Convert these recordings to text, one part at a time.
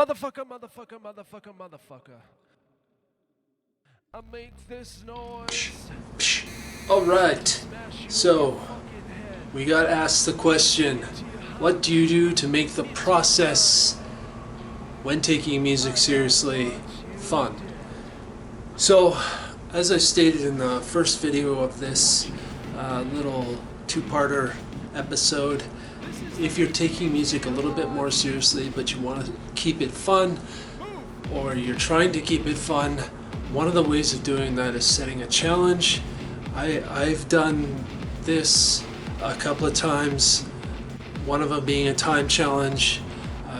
Motherfucker. I make this noise. Alright, so we got asked the question, what do you do to make the process when taking music seriously fun? So, as I stated in the first video of this little two-parter episode, if you're taking music a little bit more seriously but you want to keep it fun, or you're trying to keep it fun, one of the ways of doing that is setting a challenge. I've done this a couple of times, one of them being a time challenge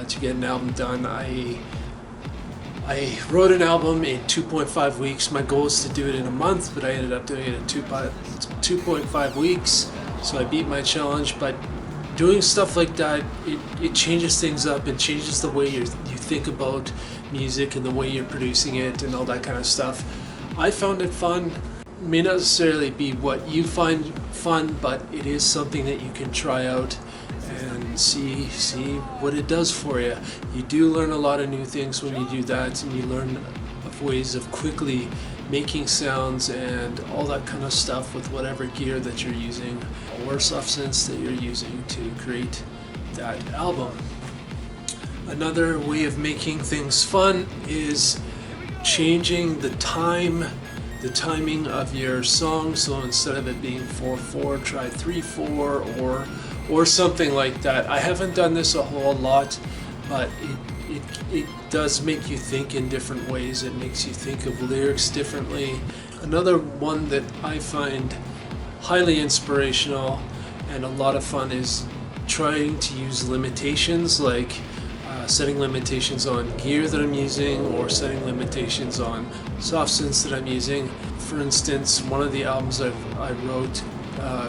to get an album done. I wrote an album in 2.5 weeks. My goal was to do it in a month, but I ended up doing it in 2.5 weeks, so I beat my challenge. But doing stuff like that, it changes things up and changes the way you think about music and the way you're producing it and all that kind of stuff. I found it fun. It may not necessarily be what you find fun, but it is something that you can try out and see what it does for you. You do learn a lot of new things when you do that, and you learn of ways of quickly making sounds and all that kind of stuff with whatever gear that you're using or substance that you're using to create that album. Another way of making things fun is changing the timing of your song. So instead of it being 4/4, try 3/4 or something like that. I haven't done this a whole lot, but it does make you think in different ways. It makes you think of lyrics differently. Another one that I find highly inspirational and a lot of fun is trying to use limitations, like setting limitations on gear that I'm using, or setting limitations on soft synths that I'm using. For instance, one of the albums I wrote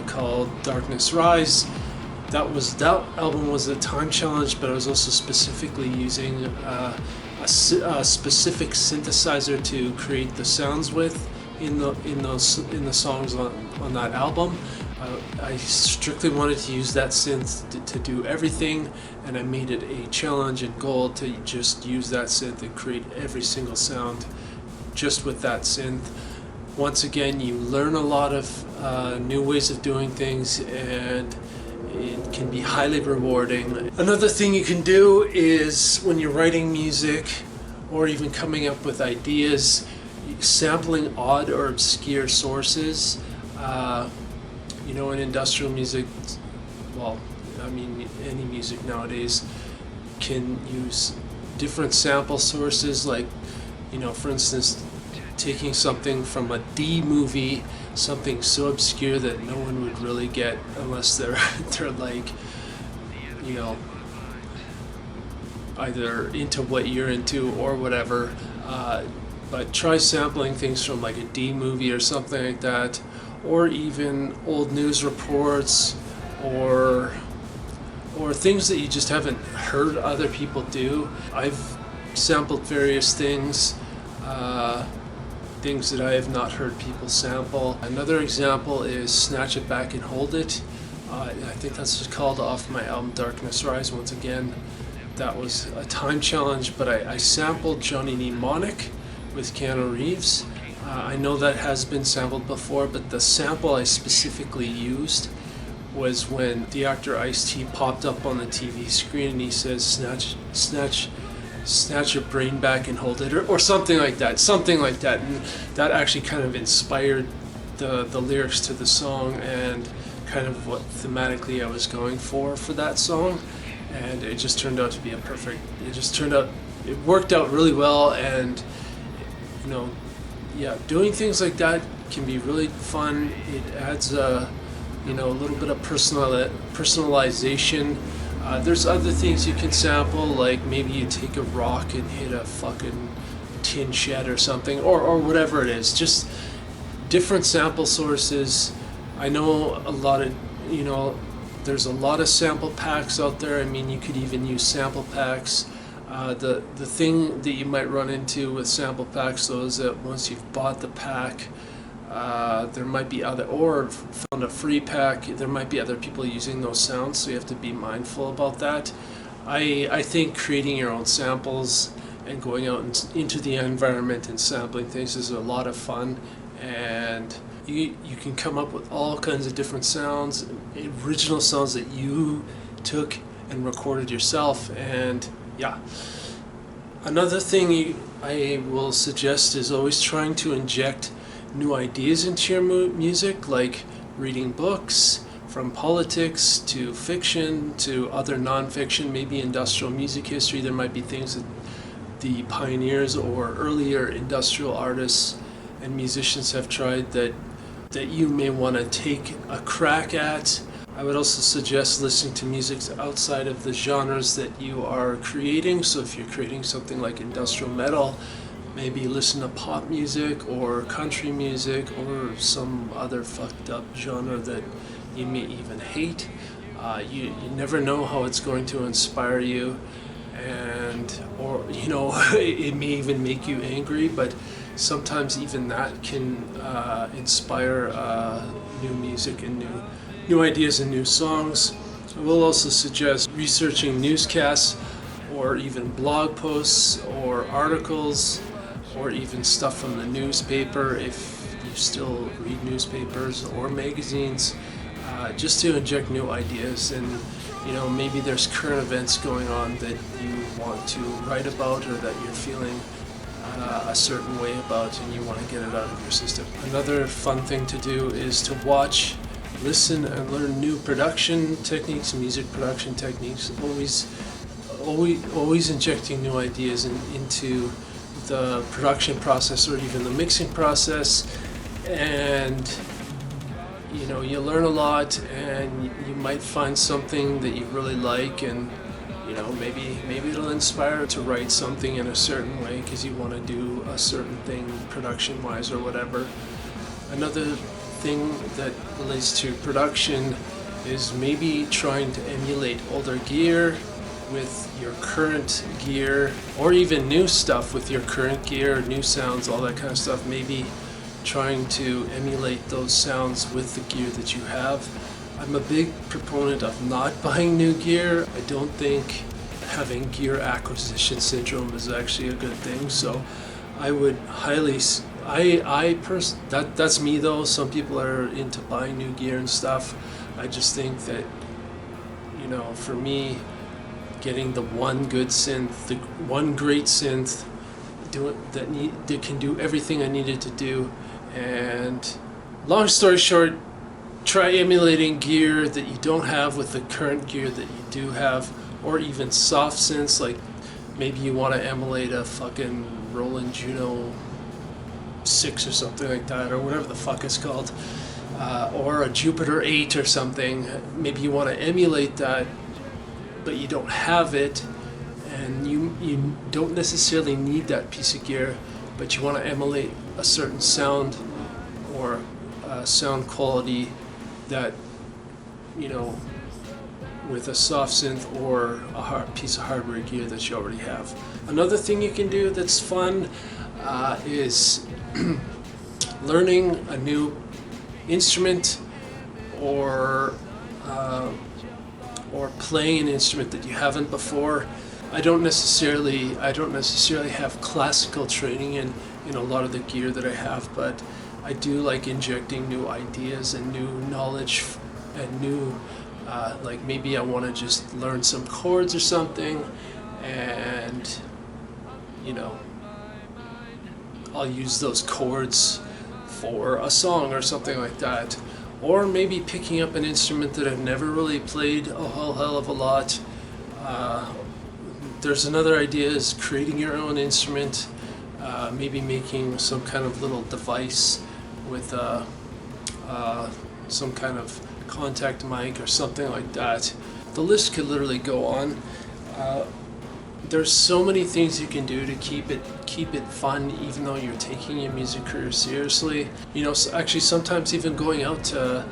called Darkness Rise, that album was a time challenge, but I was also specifically using a specific synthesizer to create the sounds with in the songs on that album. I strictly wanted to use that synth to do everything, and I made it a challenge and goal to just use that synth and create every single sound just with that synth. Once again, you learn a lot of new ways of doing things, and it can be highly rewarding. Another thing you can do is, when you're writing music or even coming up with ideas, sampling odd or obscure sources. In industrial music, any music nowadays can use different sample sources, like, for instance, taking something from a D movie, something so obscure that no one would really get unless they're like, either into what you're into or whatever. But try sampling things from like a D movie or something like that, or even old news reports, or things that you just haven't heard other people do. I've sampled various things that I have not heard people sample. Another example is Snatch It Back and Hold It. I think that's called off my album Darkness Rise. Once again, that was a time challenge, but I sampled Johnny Mnemonic with Keanu Reeves. I know that has been sampled before, but the sample I specifically used was when the actor Ice-T popped up on the TV screen and he says, snatch your brain back and hold it, or something like that. And that actually kind of inspired the lyrics to the song and kind of what thematically I was going for that song. And it just turned out to be it worked out really well. And doing things like that can be really fun. It adds a little bit of personalization. There's other things you can sample, like maybe you take a rock and hit a fucking tin shed or something, or whatever it is. Just different sample sources. I know there's a lot of sample packs out there. I mean, you could even use sample packs. The thing that you might run into with sample packs, though, is that once you've bought the pack, there might be or found a free pack, there might be other people using those sounds, so you have to be mindful about that. I think creating your own samples and going out into the environment and sampling things is a lot of fun, and you can come up with all kinds of different sounds, original sounds that you took and recorded yourself. And yeah, another thing I will suggest is always trying to inject new ideas into your music, like reading books, from politics to fiction to other non-fiction, maybe industrial music history. There might be things that the pioneers or earlier industrial artists and musicians have tried that you may want to take a crack at. I would also suggest listening to music outside of the genres that you are creating. So if you're creating something like industrial metal, maybe listen to pop music or country music or some other fucked up genre that you may even hate. You never know how it's going to inspire you, or it may even make you angry, but sometimes even that can inspire new music and new ideas and new songs. I will also suggest researching newscasts or even blog posts or articles or even stuff from the newspaper if you still read newspapers or magazines, just to inject new ideas. And maybe there's current events going on that you want to write about or that you're feeling a certain way about, and you want to get it out of your system. Another fun thing to do is to watch, listen, and learn new production techniques, music production techniques. Always injecting new ideas into the production process or even the mixing process, and you learn a lot, and you might find something that you really like, and maybe it'll inspire to write something in a certain way because you want to do a certain thing production wise or whatever. Another thing that relates to production is maybe trying to emulate older gear with your current gear, or even new stuff with your current gear, new sounds, all that kind of stuff. Maybe trying to emulate those sounds with the gear that you have. I'm a big proponent of not buying new gear. I don't think having gear acquisition syndrome is actually a good thing. So I would highly, that's me though. Some people are into buying new gear and stuff. I just think that, for me, getting the one good synth, the one great synth, that can do everything I needed to do. And long story short, try emulating gear that you don't have with the current gear that you do have, or even soft synths, like maybe you want to emulate a fucking Roland Juno 6 or something like that, or whatever the fuck it's called, or a Jupiter 8 or something. Maybe you want to emulate that, but you don't have it, and you don't necessarily need that piece of gear, but you want to emulate a certain sound or sound quality that, with a soft synth or a piece of hardware gear that you already have. Another thing you can do that's fun is learning a new instrument or playing an instrument that you haven't before. I don't necessarily have classical training in a lot of the gear that I have, but I do like injecting new ideas and new knowledge and new, like maybe I want to just learn some chords or something, and I'll use those chords for a song or something like that. Or maybe picking up an instrument that I've never really played a whole hell of a lot. There's another idea is creating your own instrument, maybe making some kind of little device with some kind of contact mic or something like that. The list could literally go on. There's so many things you can do to keep it fun, even though you're taking your music career seriously. Actually sometimes even going out to,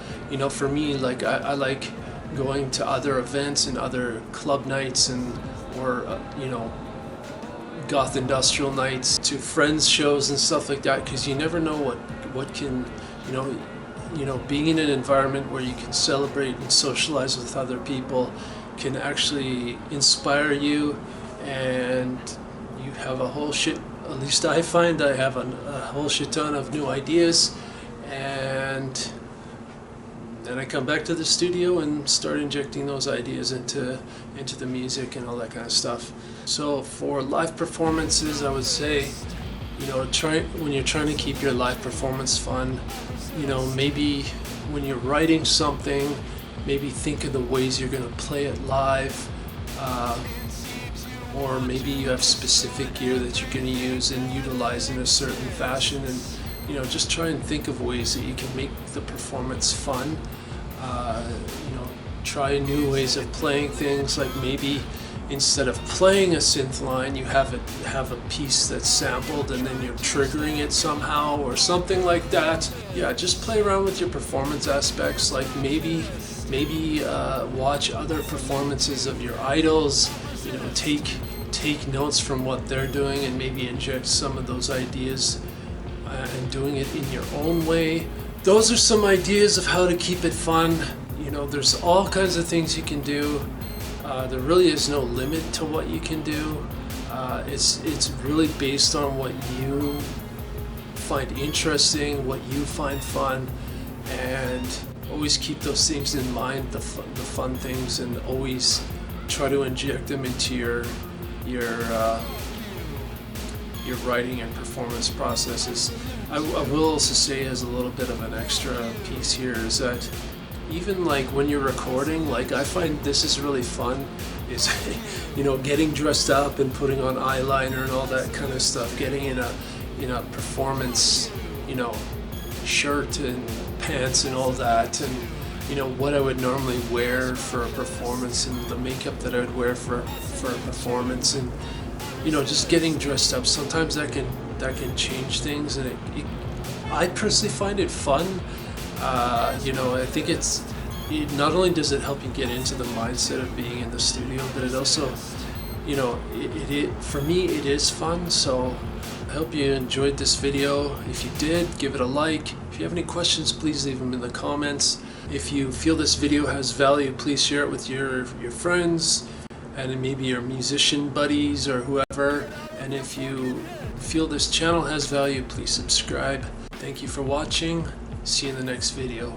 for me, like I like going to other events and other club nights or goth industrial nights, to friends shows and stuff like that, because you never know what can, being in an environment where you can celebrate and socialize with other people can actually inspire you, and you have a whole shit, at least I find I have a whole shit ton of new ideas, and then I come back to the studio and start injecting those ideas into the music and all that kind of stuff. So for live performances, I would say, you know, when you're trying to keep your live performance fun, you know, maybe when you're writing something, maybe think of the ways you're going to play it live, or maybe you have specific gear that you're going to use and utilize in a certain fashion, and you know, just try and think of ways that you can make the performance fun. You know, try new ways of playing things, like maybe instead of playing a synth line, you have a piece that's sampled and then you're triggering it somehow or something like that. Yeah, just play around with your performance aspects, like maybe watch other performances of your idols, you know, take notes from what they're doing and maybe inject some of those ideas and doing it in your own way. Those are some ideas of how to keep it fun. You know, there's all kinds of things you can do. There really is no limit to what you can do. It's really based on what you find interesting, what you find fun, and always keep those things in mind, the fun things, and always try to inject them into your writing and performance processes. I will also say, as a little bit of an extra piece here, is that even like when you're recording, like I find this is really fun, is you know, getting dressed up and putting on eyeliner and all that kind of stuff, getting in a performance, you know, shirt and pants and all that, and you know what I would normally wear for a performance, and the makeup that I would wear for a performance, and you know, just getting dressed up. Sometimes that can change things, and I personally find it fun. You know, I think it not only does it help you get into the mindset of being in the studio, but it also, you know, for me it is fun. So I hope you enjoyed this video. If you did, give it a like. If you have any questions, please leave them in the comments. If you feel this video has value, please share it with your friends and maybe your musician buddies or whoever. And if you feel this channel has value, please subscribe. Thank you for watching. See you in the next video.